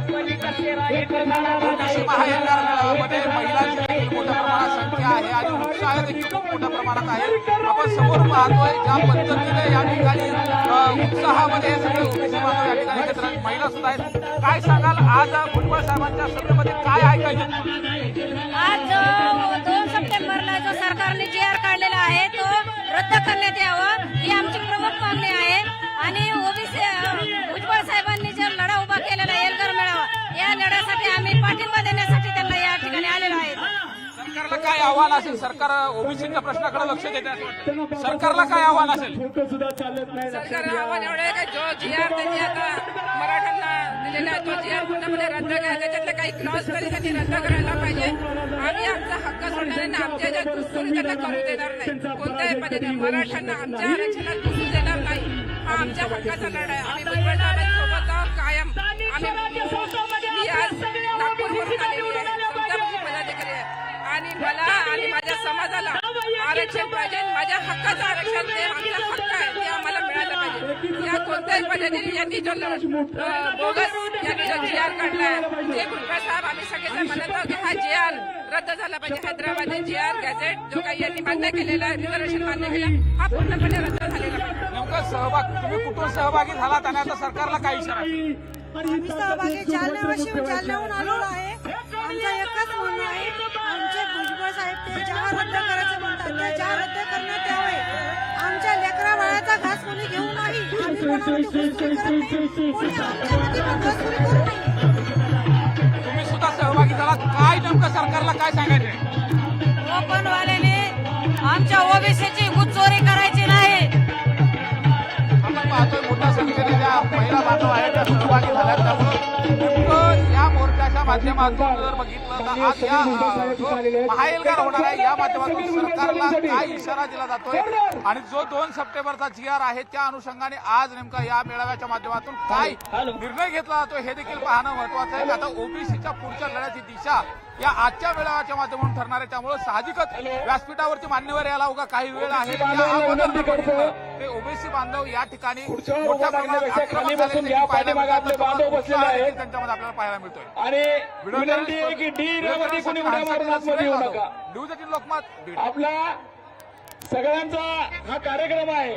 OBC महायंत्रामध्ये महिलांची देखील मोठ्या प्रमाणात संख्या आहे आणि उत्साह देखील खूप मोठ्या प्रमाणात आहे। आपण समोर पाहतोय ज्या पद्धतीने या ठिकाणी उत्साहामध्ये सगळे ओबीसी बांधव या ठिकाणी येत आहेत, महिला सुद्धा आहेत। काय सांगाल आज भुजबळ साहेबांच्या सभेमध्ये काय ऐकायचं? आज 2 सप्टेंबरला जो सरकारने GR काढलेला आहे तो रद्द करण्यात यावा ही आमची प्रमुख मागणी आहे। आणि ओबीसी भुजबळ साहेबांनी जो लढा उभा केलेला एल्गार मेळावा या लढ्यासाठी आम्ही पाठिंबा देण्यासाठी त्यांना या ठिकाणी आलेलो आहे। सरकारला काय आव्हान असेल? सरकार ओबीसीच्या प्रश्नाकडे लक्ष देते असं वाटतं। सरकारला काय आव्हान असेल? सरकारला आव्हान एवढं आहे की जो GR त्यांनी आता मराठ्यांना दिलेला आहे तो GR पूर्णपणे रद्द करा, त्याच्यातले काही क्लॉज तरी त्यांनी रद्द करायला पाहिजे। आम्ही आमचा हक्क सोडणार नाही, आमच्या ज्या दुस्तुरी त्यांना करू देणार नाही, कोणत्याही पद्धतीने मराठ्यांना आमच्या आरक्षणात घुसू देणार नाही। हा आमच्या हक्काचा लढा आहे। आम्ही भुजबळ साहेबांसोबत आहोत कायम। मी आज नागपूरवरून आलेली आहे, समजावून पदाधिकारी आहे आणि मला आणि माझ्या समाजाला आरक्षण पाहिजे। माझ्या हक्काचं आरक्षण ते आमचा हक्क आहे, ते आम्हाला मिळालं पाहिजे। या कोणत्याही पद्धतीने यांनी जो बोगस यांनी जो GR काढलाय ते भुजबळ साहेब आम्ही सगळेजण म्हणत आहोत की हा GR रद्द झाला पाहिजे। हैदराबादी GR गॅझेट जो काही यांनी मान्य केलेला आहे, रिझर्वेशन मान्य केलं, हा पूर्णपणे रद्द झालेला पाहिजे। नेमकं तुम्ही कुठून सहभागी झालात आणि आता सरकारला काय इशारा? आम्ही सहभागी जालन्याहून आलेलो आहे। आमचा एकच म्हणणं आहे, आमचे भुजबळ साहेब ते जहाज रद्द करायचं म्हणतात, ते जहाज रद्द करण्यात यावे। आमच्या लेकरा बाळाचा घास कोणी घेऊ नाही, आम्ही कोणामध्ये घुसखोरी करत नाही, कोणी आमच्यामध्ये पण घुसखोरी करू नये। तुम्ही सुद्धा सहभागी झालात, काय नेमकं सरकारला काय सांगायचं? कोकणवाल्याने आमच्या ओबीसीची गुजचोरी करायची नाही। आपण पाहतोय मोठ्या संख्येने ज्या महिला बांधव आहेत त्या सहभागी झाल्यात। त्यामुळे नेमकं या मोर्चाच्या माध्यमातून जर बघितलं तर आज या जो महाएल्गार होणार आहे या माध्यमातून सरकारला काय इशारा दिला जातोय आणि जो 2 सप्टेंबरचा GR आहे त्या अनुषंगाने आज नेमका या मेळाव्याच्या माध्यमातून काय निर्णय घेतला जातो हे देखील पाहणं महत्वाचं आहे। आता ओबीसीच्या पुढच्या लढ्याची दिशा या आजच्या मेळाव्याच्या माध्यमातून ठरणार आहे। त्यामुळे साहजिकच व्यासपीठावरती मान्यवर यायला उगा काही वेळ आहे, ते ओबीसी बांधव या ठिकाणी मोठ्या प्रमाणात आक्रमक झालेले त्यांच्यामध्ये आपल्याला पाहायला मिळतोय। आणि विनंती आहे की न्यूज 18 लोकमत बीड आपला सगळ्यांचा हा कार्यक्रम आहे।